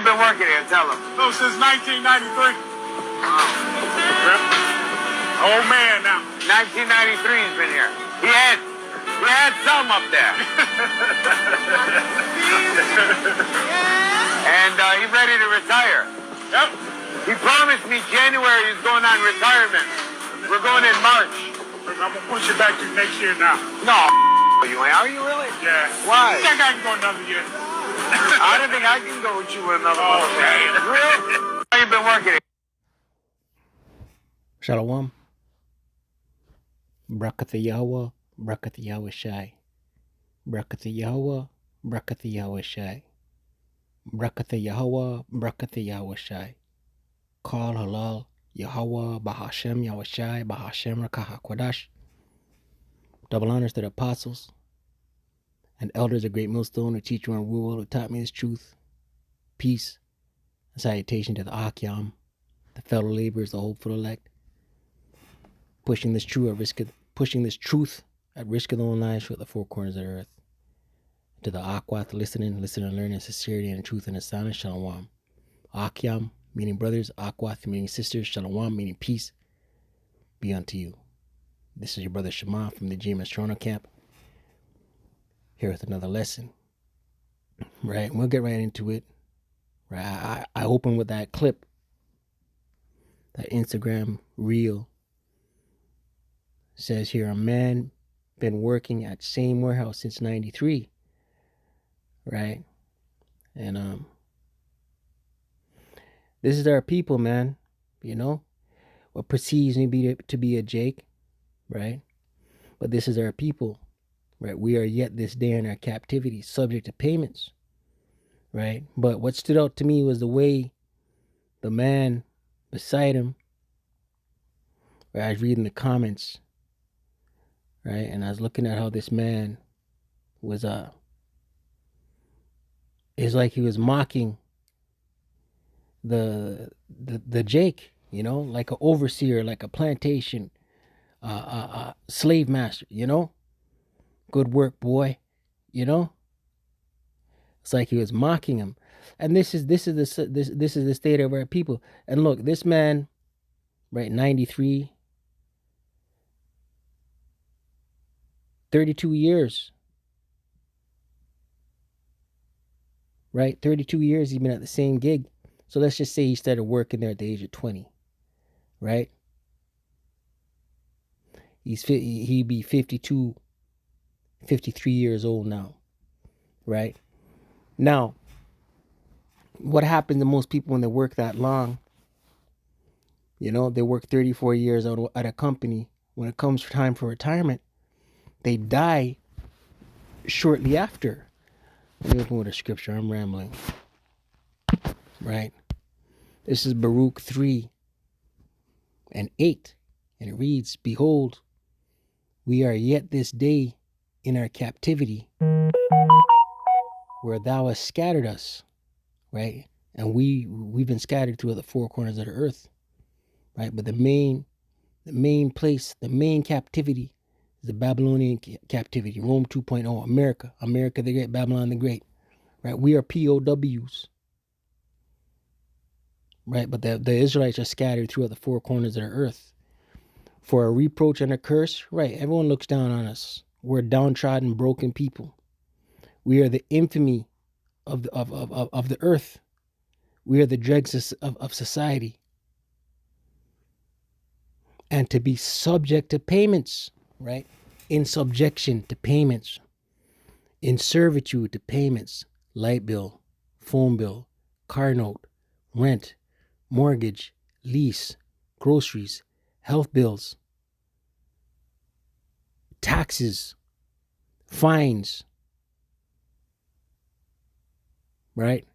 you been working here? Tell them. No, since 1993. Old man now. 1993 he's been here. He had some up there. And he's ready to retire. Yep. He promised me January he's going on retirement. We're going in March. I'm gonna push it back to next year now. No, you ain't. Are you really? Yeah. Why? I think I can go another year. I don't think I can go with you with another one. man. Real? How you been working here? Shalom. Brakat Yahweh, Brakat Yahweh Shai. Brakat Yahweh, Brakat Yahweh Shai. Brakat Yahweh, Brakat Yahweh Shai. Call Halal, Yahweh, Bahashem, Yahweh Shai, Bahashem, Rakah Kodash. Double honors to the apostles and elders of Great Millstone who teach you and rule, who taught me his truth, peace, and salutation to the Akyam, the fellow laborers, the hopeful elect, pushing this truth at risk of their own lives throughout the four corners of the earth. To the Akwat, listening, learning, sincerity, and truth and the silence, Shalom. Akyam, meaning brothers, Akwath, meaning sisters, Shalom, meaning peace, be unto you. This is your brother Shema from the GMS Toronto camp, here with another lesson. Right, we'll get right into it. Right, I open with that clip, that Instagram reel. Says here, a man been working at same warehouse since 93. Right? And this is our people, man. You know, what perceives me to be a Jake, right? But this is our people, right? We are yet this day in our captivity, subject to payments, right? But what stood out to me was the way the man beside him, right? I was reading the comments, right? And I was looking at how this man was it's like he was mocking the Jake, you know, like an overseer, like a plantation slave master, you know? Good work, boy, you know? It's like he was mocking him. And this is the state of our people. And look, this man, right, 93, 32 years, right? 32 years he's been at the same gig. So let's just say he started working there at the age of 20, right? He'd be 52, 53 years old now, right? Now, what happens to most people when they work that long? You know, they work 34 years at a company. When it comes time for retirement, they die shortly after. Let me open with a scripture. I'm rambling. Right? This is Baruch 3:8. And it reads, Behold, we are yet this day in our captivity, where thou hast scattered us. Right? And we've been scattered throughout the four corners of the earth. Right? But the main place, the main captivity, the Babylonian captivity, Rome 2.0, America the Great, Babylon the Great, right? We are POWs, right? But the Israelites are scattered throughout the four corners of the earth. For a reproach and a curse, right? Everyone looks down on us. We're downtrodden, broken people. We are the infamy of the earth. We are the dregs of society. And to be subject to payments, right? In subjection to payments, in servitude to payments, light bill, phone bill, car note, rent, mortgage, lease, groceries, health bills, taxes, fines, right?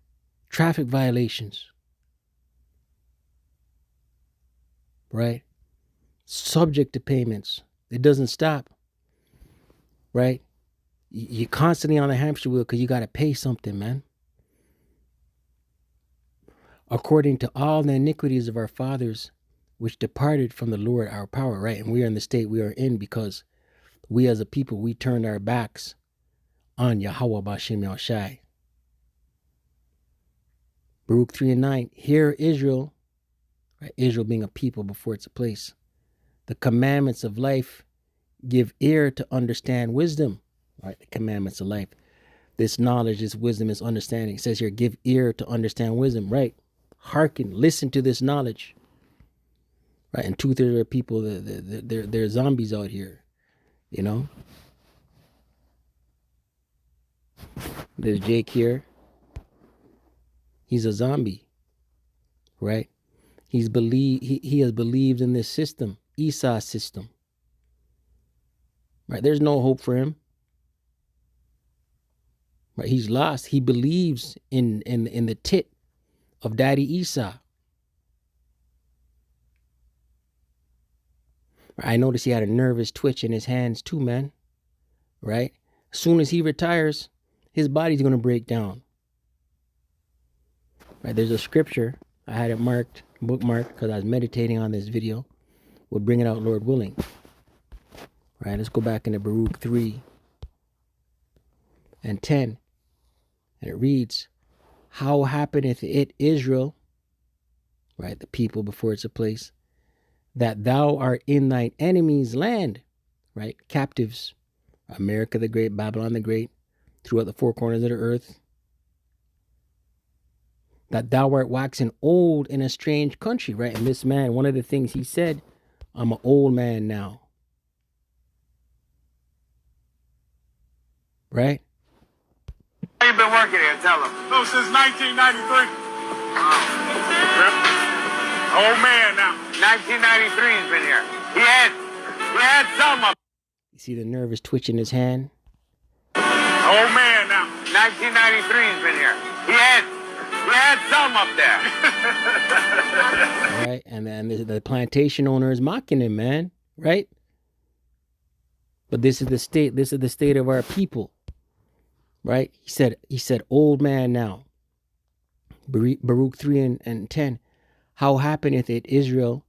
Traffic violations, right? Subject to payments. It doesn't stop, right? You're constantly on the hamster wheel because you got to pay something, man. According to all the iniquities of our fathers, which departed from the Lord our power, right? And we are in the state we are in because we as a people, we turned our backs on Yahweh Bashem Yahushai. Baruch 3 and 9. Hear Israel, right? Israel being a people before it's a place. The commandments of life, give ear to understand wisdom, right? The commandments of life. This knowledge, this wisdom, this understanding. It says here, give ear to understand wisdom, right? Hearken, listen to this knowledge, right? And 2/3 of people, they're zombies out here, you know? There's Jake here. He's a zombie, right? He has believed in this system, Esau's system, right? There's no hope for him, right? He's lost. He believes in the tit of Daddy Esau. I noticed he had a nervous twitch in his hands too, man, right? As soon as he retires, his body's going to break down. Right, there's a scripture. I had it bookmarked, because I was meditating on this video. We'll bring it out, Lord willing. Right, let's go back into Baruch 3 and 10. And it reads, how happeneth it, Israel, right, the people before it's a place, that thou art in thine enemy's land, right, captives, America the Great, Babylon the Great, throughout the four corners of the earth, that thou art waxing old in a strange country, right? And this man, one of the things he said, I'm an old man now, right? How you been working here? Tell them. No, since 1993. Yep. Old man now. 1993 he's been here. He had some up. You see the nervous twitch in his hand? Old man now. 1993 he's been here. He had some up there. Right, and then the plantation owner is mocking him, man, right? But this is the state of our people, right? He said, old man now. Baruch 3 and 10. How happeneth it, Israel,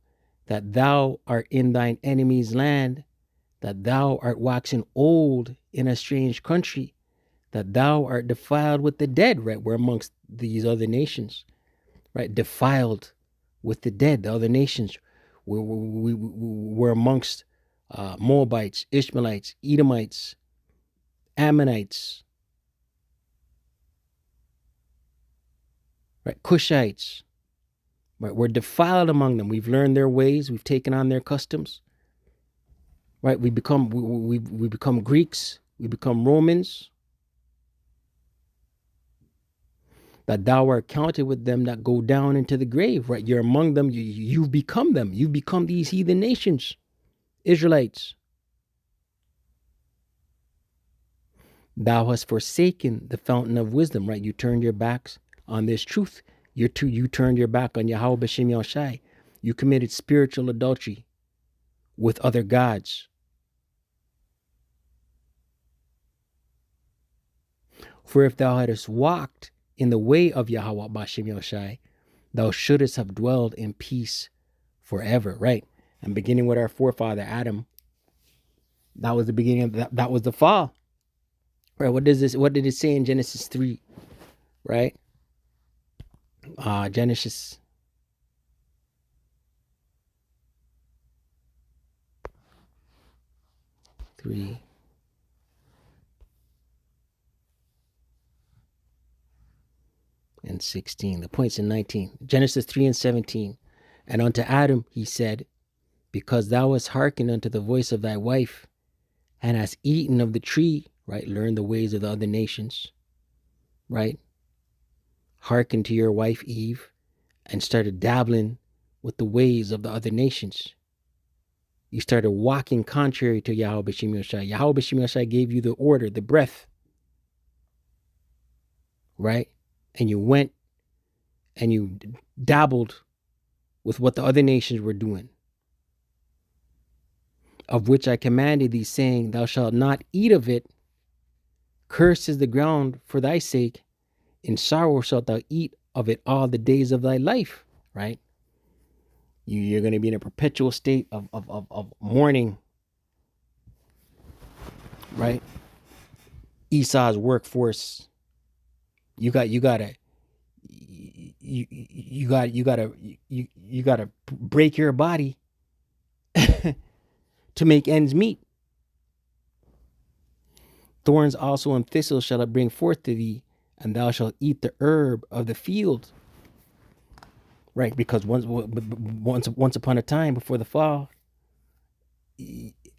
that thou art in thine enemy's land, that thou art waxing old in a strange country, that thou art defiled with the dead, right? We're amongst these other nations, right? Defiled with the dead, the other nations. We're amongst Moabites, Ishmaelites, Edomites, Ammonites, right? Cushites, right? We're defiled among them. We've learned their ways. We've taken on their customs, right? We become Greeks. We become Romans. That thou art counted with them that go down into the grave, right? You're among them. You've become them. You've become these heathen nations, Israelites. Thou hast forsaken the fountain of wisdom, right? You turned your backs on this truth. You turned your back on Yahweh B'Shem Yahushai. You committed spiritual adultery with other gods. For if thou hadst walked in the way of Yahweh B'Shem Yahushai, thou shouldest have dwelled in peace forever, right? And beginning with our forefather Adam, that was the beginning of that was the fall, right? What did it say in Genesis 3, right? Genesis 3. And 16. The point's in 19. Genesis 3 and 17. And unto Adam he said, because thou hast hearkened unto the voice of thy wife, and hast eaten of the tree, right? Learn the ways of the other nations, right? Hearken to your wife Eve, and started dabbling with the ways of the other nations. You started walking contrary to Yahweh B'Shem Yahushai. Yahweh B'Shem Yahushai gave you the order, the breath, right? And you went and you dabbled with what the other nations were doing, of which I commanded thee, saying, thou shalt not eat of it. Cursed is the ground for thy sake. In sorrow shalt thou eat of it all the days of thy life, right? You're going to be in a perpetual state of mourning, right? Esau's workforce. You gotta you gotta break your body to make ends meet. Thorns also and thistles shall it bring forth to thee, and thou shalt eat the herb of the field. Right, because once upon a time before the fall,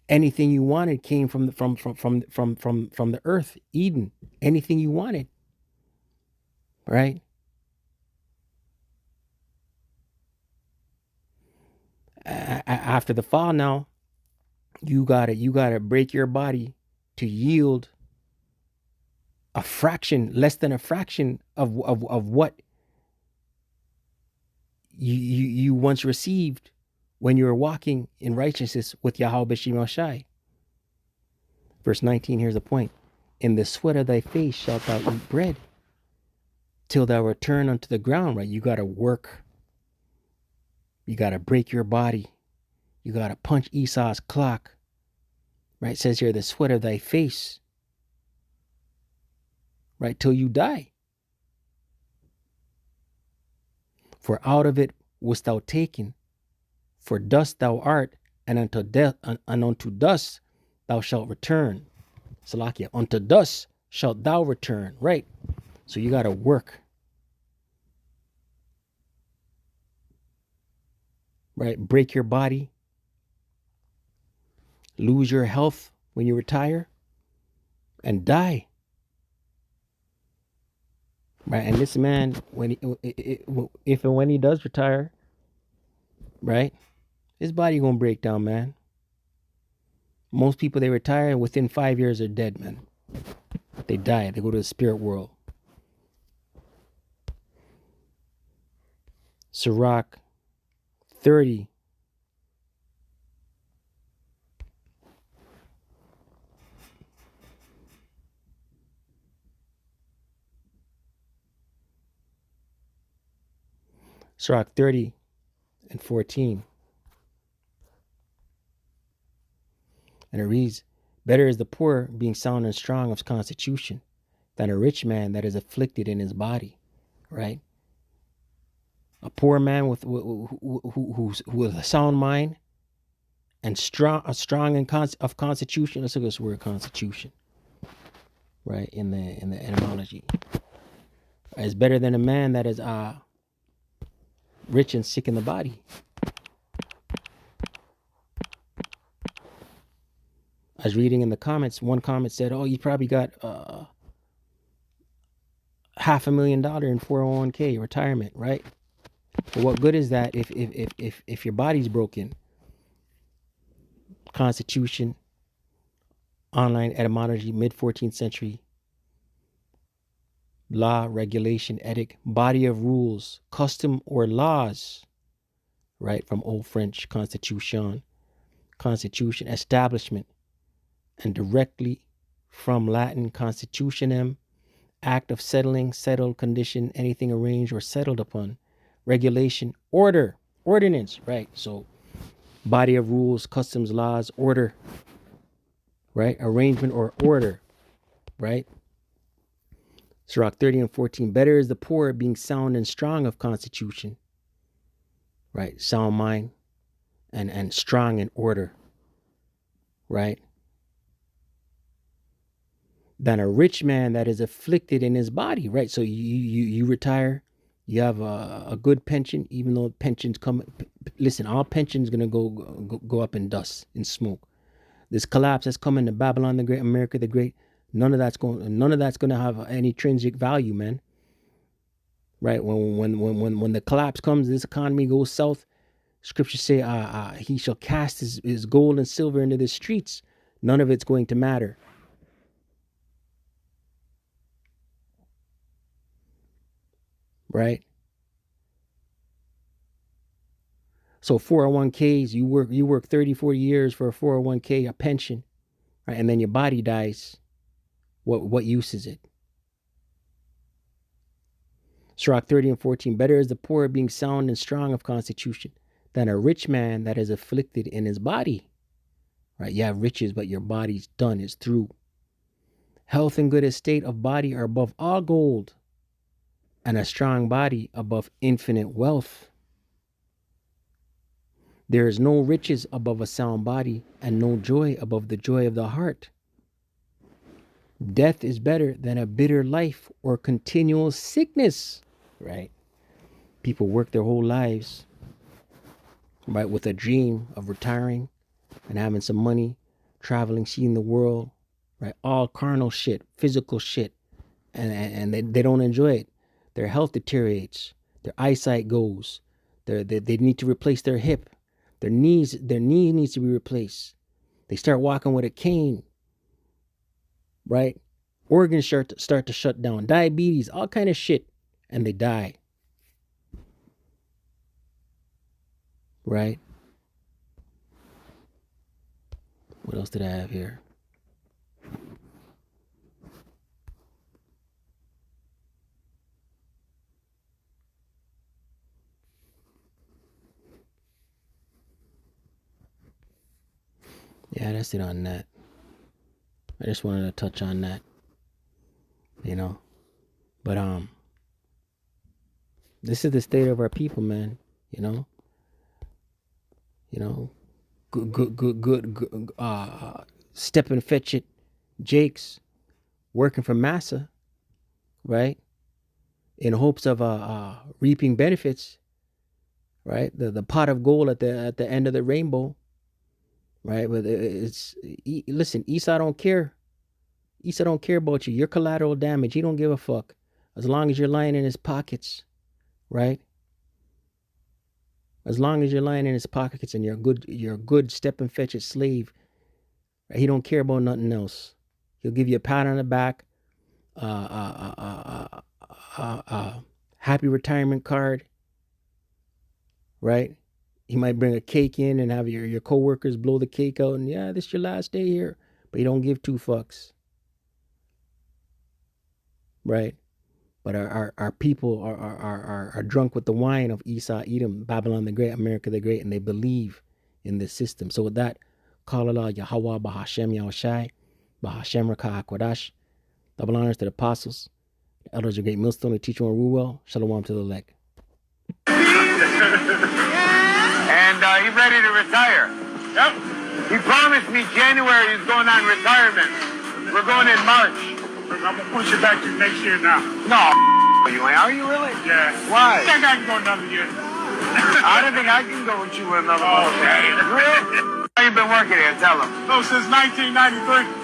anything you wanted came from the earth, Eden. Anything you wanted, right? After the fall, now you gotta break your body to yield a fraction, less than a fraction of what you once received when you were walking in righteousness with Yahweh B'Shem Shai. Verse 19, here's the point. In the sweat of thy face shalt thou eat bread, till thou return unto the ground, right? You got to work. You got to break your body. You got to punch Esau's clock, right? It says here, the sweat of thy face, right? Till you die. For out of it wast thou taken, for dust thou art, and unto death, and unto dust thou shalt return. Salakia, unto dust shalt thou return, right? So you got to work, right? Break your body, lose your health when you retire, and die. Right, and this man, if and when he does retire, right, his body gonna break down, man. Most people, they retire and within 5 years are dead, man. They die. They go to the spirit world. Sirach 30. Sirach 30 and 14. And it reads, better is the poor being sound and strong of constitution than a rich man that is afflicted in his body, right? A poor man with a sound mind and strong of constitution. Let's look at this word constitution, right? In the etymology, is better than a man that is rich and sick in the body. I was reading in the comments. One comment said, "Oh, you probably got $500,000 in 401k retirement, right?" But what good is that if your body's broken? Constitution, online etymology, mid 14th century. Law, regulation, ethic, body of rules, custom or laws, right? From Old French constitution, establishment, and directly from Latin constitutionem, act of settling, settled, condition, anything arranged or settled upon. Regulation, order, ordinance, right? So body of rules, customs, laws, order, right? Arrangement or order, right? Sirach 30 and 14, better is the poor being sound and strong of constitution, right? Sound mind and strong in order, right? Than a rich man that is afflicted in his body, right? So you retire, you have a good pension, even though pensions come. Listen, all pensions gonna go up in dust, in smoke. This collapse that's coming to Babylon the Great, America the Great, none of that's gonna have any intrinsic value, man. Right? When the collapse comes, this economy goes south. Scriptures say, he shall cast his gold and silver into the streets. None of it's going to matter. Right? So 401ks, you work 30, 40 years for a 401k, a pension, right? And then your body dies. What use is it? Sirach 30 and 14, better is the poor being sound and strong of constitution than a rich man that is afflicted in his body. Right? You have riches, but your body's done, is through. Health and good estate of body are above all gold and a strong body above infinite wealth. There is no riches above a sound body, and no joy above the joy of the heart. Death is better than a bitter life or continual sickness, right? People work their whole lives, right, with a dream of retiring and having some money, traveling, seeing the world, right? All carnal shit, physical shit, and they don't enjoy it. Their health deteriorates, their eyesight goes, they need to replace their hip, their knee needs to be replaced. They start walking with a cane, right? Organs start to shut down, diabetes, all kind of shit, and they die, right? What else did I have here? Yeah, that's it on that. I just wanted to touch on that, you know. But this is the state of our people, man. You know. Good. Step and fetch it, Jakes, working for massa, right? In hopes of reaping benefits, right? The pot of gold at the end of the rainbow. Right, but listen, Esau don't care. Esau don't care about you. You're collateral damage. He don't give a fuck as long as you're lying in his pockets, right? As long as you're lying in his pockets and you're a good step and fetch it slave. Right? He don't care about nothing else. He'll give you a pat on the back, happy retirement card, right? He might bring a cake in and have your coworkers blow the cake out, and yeah, this is your last day here. But he don't give two fucks, right? But our people are drunk with the wine of Esau, Edom, Babylon the Great, America the Great, and they believe in this system. So with that, call Allah Yahweh Bahashem Yahushai, Bahashem Rakah Kodash. Double honors to the apostles, the elders of Great Millstone, the teacher on Ruwell. Shalom to the elect. And he's ready to retire. Yep. He promised me January he's going on retirement. We're going in March. I'm gonna push it back to next year now. No, you ain't. Are you really? Yeah. Why? I think I can go another year. I don't think I can go with you another month. Okay. Really? How you been working here? Tell him. No, since 1993.